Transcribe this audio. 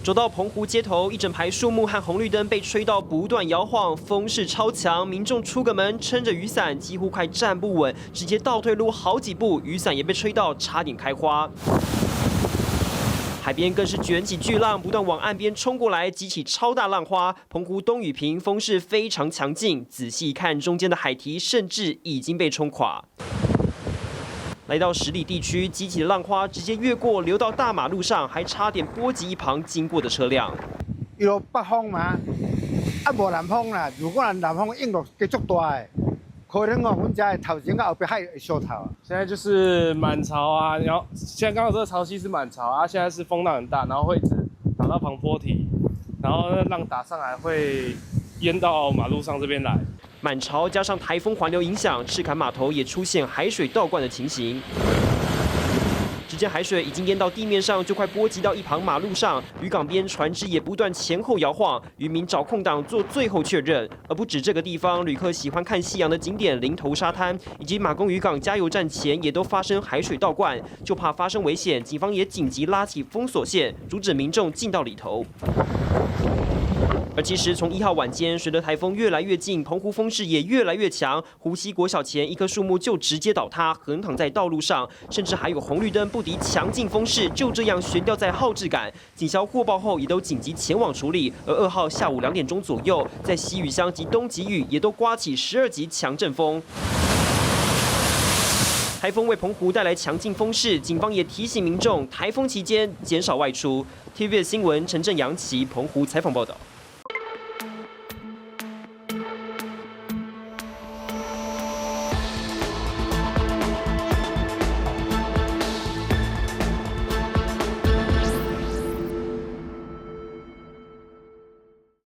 走到澎湖街头，一整排树木和红绿灯被吹到不断摇晃，风势超强，民众出个门撑着雨伞，几乎快站不稳，直接倒退路好几步，雨伞也被吹到差点开花。海边更是卷起巨浪，不断往岸边冲过来，激起超大浪花。澎湖东雨坪风势非常强劲，仔细一看，中间的海堤甚至已经被冲垮。来到十里地区，激起的浪花直接越过，流到大马路上，还差点波及一旁经过的车辆。有北风嘛，无南风啦。如果南风影落继续大的，可能阮家的头前到后边还会小头。现在就是满潮啊，然后现在刚好这个潮汐是满潮啊，现在是风浪很大，然后会一直打到防波堤，然后那浪打上来会淹到马路上这边来。满潮加上台风环流影响，赤坎码头也出现海水倒灌的情形。只见海水已经淹到地面上，就快波及到一旁马路上。渔港边船只也不断前后摇晃，渔民找空档做最后确认。而不止这个地方，旅客喜欢看夕阳的景点林头沙滩以及马公渔港加油站前也都发生海水倒灌，就怕发生危险，警方也紧急拉起封锁线，阻止民众进到里头。而其实从1号晚间，随着台风越来越近，澎湖风势也越来越强。湖西国小前一棵树木就直接倒塌，横躺在道路上，甚至还有红绿灯不敌强劲风势，就这样悬吊在号志杆。警消获报后也都紧急前往处理。而2号下午2点钟左右，在西屿乡及东吉屿也都刮起12级强阵风。台风为澎湖带来强劲风势，警方也提醒民众，台风期间减少外出。TVBS 新闻陈正阳、澎湖采访报道。